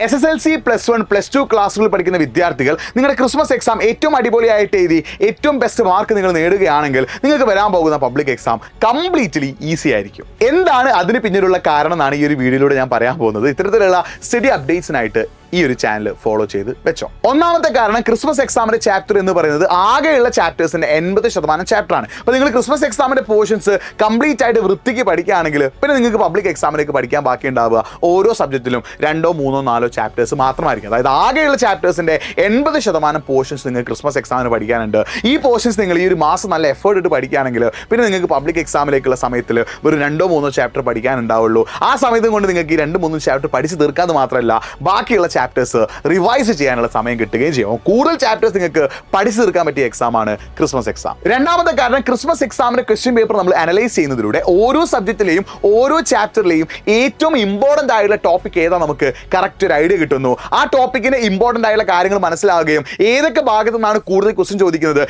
SSLC +1 +2 ക്ലാസ്സുകളിൽ പഠിക്കുന്ന വിദ്യാർത്ഥികൾ നിങ്ങളുടെ ക്രിസ്മസ് എക്സാം ഏറ്റവും അടിപൊളിയായിട്ട് എഴുതി ഏറ്റവും ബെസ്റ്റ് മാർക്ക് നിങ്ങൾ നേടുകയാണെങ്കിൽ നിങ്ങൾക്ക് വരാൻ പോകുന്ന പബ്ലിക് എക്സാം കംപ്ലീറ്റ്ലി ഈസി ആയിരിക്കും. എന്താണ് അതിന് പിന്നിലുള്ള കാരണം എന്നാണ് ഈ ഒരു വീഡിയോയിലൂടെ ഞാൻ പറയാൻ പോകുന്നത്. ഇത്തരത്തിലുള്ള സ്റ്റഡി അപ്ഡേറ്റ്സിനായിട്ട് ഈ ഒരു ചാനൽ ഫോളോ ചെയ്ത് വെച്ചോ. ഒന്നാമത്തെ കാരണം ക്രിസ്മസ് എക്സാമിന്റെ ചാപ്റ്റർ എന്ന് പറയുന്നത് ആകെയുള്ള ചാപ്റ്റേഴ്സിന്റെ 80% ചാപ്റ്റർ ആണ്. അപ്പോൾ നിങ്ങൾ ക്രിസ്മസ് എക്സാമിന്റെ പോർഷൻസ് കംപ്ലീറ്റ് ആയിട്ട് വൃത്തിക്ക് പഠിക്കുകയാണെങ്കിൽ പിന്നെ നിങ്ങൾക്ക് പബ്ലിക് എക്സാമിലേക്ക് പഠിക്കാൻ ബാക്കി ഉണ്ടാവുക ഓരോ സബ്ജക്റ്റിലും 2, 3, 4 ചാപ്റ്റേഴ്സ് മാത്രമായിരിക്കും. അതായത് ആകെയുള്ള ചാപ്റ്റേഴ്സിന്റെ 80% പോർഷൻസ് നിങ്ങൾക്ക് ക്രിസ്മസ് എക്സാമിന് പഠിക്കാനുണ്ട്. ഈ പോർഷൻസ് നിങ്ങൾ ഈ ഒരു മാസം നല്ല എഫേർട്ട് ഇട്ട് പഠിക്കുകയാണെങ്കിൽ പിന്നെ നിങ്ങൾക്ക് പബ്ലിക് എക്സാമിലേക്കുള്ള സമയത്തിൽ ഒരു 2, 3 ചാപ്റ്റർ പഠിക്കാനുണ്ടാവുള്ളൂ. ആ സമയത്തും കൊണ്ട് നിങ്ങൾക്ക് ഈ 2, 3 ചാപ്റ്റർ പഠിച്ച് തീർക്കാതെ മാത്രമല്ല ബാക്കിയുള്ള ചാപ്റ്റേഴ്സ് റിവൈസ് ചെയ്യാനുള്ള സമയം കിട്ടുകയും ചെയ്യും. കൂടുതൽ ചാപ്റ്റേഴ്സ് നിങ്ങൾക്ക് പഠിച്ചു തീർക്കാൻ പറ്റിയ എക്സാം ആണ് ക്രിസ്മസ് എക്സാം. രണ്ടാമത്തെ കാരണം ക്രിസ്മസ് എക്സാമിന്റെ ക്വസ്റ്റ്യൻ പേപ്പർ നമ്മൾ അനലൈസ് ചെയ്യുന്നതിലൂടെ ഓരോ സബ്ജക്റ്റിലെയും ഓരോ ചാപ്റ്ററിലെയും ഏറ്റവും ഇമ്പോർട്ടന്റ് ആയിട്ടുള്ള ടോപ്പിക് ഏതാ നമുക്ക് കറക്റ്റ് ഒരു ഐഡിയ കിട്ടുന്നു. ആ ടോപ്പിക്കിന് ഇമ്പോർട്ടന്റ് ആയിട്ടുള്ള കാര്യങ്ങൾ മനസ്സിലാവുകയും ഏതൊക്കെ ഭാഗത്തു നിന്നാണ് കൂടുതൽ ക്വസ്റ്റ്യൻ ചോദിക്കുന്നത്,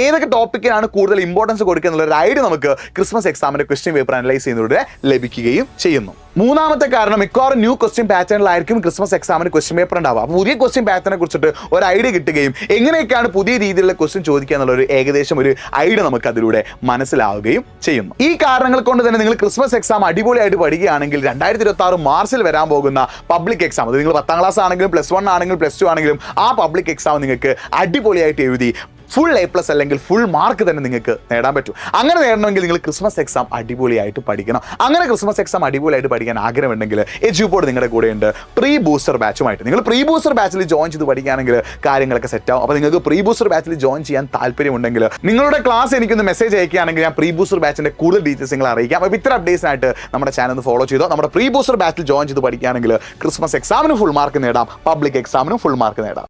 ഏതൊക്കെ ടോപ്പിക്കിനാണ് കൂടുതൽ ഇമ്പോർട്ടൻസ് കൊടുക്കുക എന്നുള്ള ഒരു ഐഡിയ നമുക്ക് ക്രിസ്മസ് എക്സാമിന്റെ ക്വസ്റ്റ്യൻ പേപ്പർ അനലൈസ് ചെയ്യുന്നതിലൂടെ ലഭിക്കുകയും ചെയ്യുന്നു. മൂന്നാമത്തെ കാരണം മിക്കവാറും ന്യൂ ക്വസ്റ്റ്യൻ പാറ്റേണിലായിരിക്കും ക്രിസ്മസ് എക്സാമിന് ക്വസ്റ്റ്യൻ പേപ്പർ ഉണ്ടാവുക. അപ്പോൾ പുതിയ ക്വസ്റ്റ്യൻ പാറ്റേണിനെ കുറിച്ചിട്ട് ഒരു ഐഡിയ കിട്ടുകയും എങ്ങനെയൊക്കെയാണ് പുതിയ രീതിയിലുള്ള ക്വസ്റ്റ്യൻ ചോദിക്കുക എന്നുള്ള ഒരു ഏകദേശം ഒരു ഐഡിയ നമുക്ക് അതിലൂടെ മനസ്സിലാവുകയും ചെയ്യുന്നു. ഈ കാരണങ്ങൾ കൊണ്ട് തന്നെ നിങ്ങൾ ക്രിസ്മസ് എക്സാം അടിപൊളിയായിട്ട് പഠിക്കുകയാണെങ്കിൽ 2026 മാർച്ചിൽ വരാൻ പോകുന്ന പബ്ലിക് എക്സാം, അത് നിങ്ങൾ 10ാം ക്ലാസ് ആണെങ്കിലും +1 ആണെങ്കിലും +2 ആണെങ്കിലും ആ പബ്ലിക് എക്സാം നിങ്ങൾക്ക് അടിപൊളിയായിട്ട് എഴുതി ഫുൾ A+ അല്ലെങ്കിൽ ഫുൾ മാർക്ക് തന്നെ നിങ്ങൾക്ക് നേടാൻ പറ്റും. അങ്ങനെ നേടണമെങ്കിൽ നിങ്ങൾ ക്രിസ്മസ് എക്സാം അടിപൊളിയായിട്ട് പഠിക്കണം. അങ്ങനെ ക്രിസ്മസ് എക്സാം അടിപൊളിയായിട്ട് പഠിക്കാൻ ആഗ്രഹമുണ്ടെങ്കിൽ എജ്യൂപോഡ് നിങ്ങളുടെ കൂടെയുണ്ട് പ്രീ ബൂസ്റ്റർ ബാച്ചുമായിട്ട്. നിങ്ങൾ പ്രീ ബൂസ്റ്റർ ബാച്ചിൽ ജോയിൻ ചെയ്ത് പഠിക്കുകയാണെങ്കിൽ കാര്യങ്ങളൊക്കെ സെറ്റ് ആവും. അപ്പോൾ നിങ്ങൾക്ക് പ്രീ ബൂസ്റ്റർ ബാച്ചിൽ ജോയിൻ ചെയ്യാൻ താല്പര്യമുണ്ടെങ്കിൽ നിങ്ങളുടെ ക്ലാസ് എനിക്കൊന്ന് മെസ്സേജ് അയക്കുകയാണെങ്കിൽ ഞാൻ പ്രീ ബൂസ്റ്റർ ബാച്ചിന്റെ കൂടുതൽ ഡീറ്റെയിൽസ് നിങ്ങൾ അറിയിക്കാം. അപ്പോൾ ഇത്തരം അപ്ഡേറ്റ്സിനായിട്ട് നമ്മുടെ ചാനൽ ഒന്ന് ഫോളോ ചെയ്തോ. നമ്മുടെ പ്രീ ബൂസ്റ്റർ ബാച്ചിൽ ജോയിൻ ചെയ്ത് പഠിക്കുകയാണെങ്കിൽ ക്രിസ്മസ് എക്സാമിന് ഫുൾ മാർക്ക് നേടാം, പബ്ലിക് എക്സാമിനും ഫുൾ മാർക്ക് നേടാം.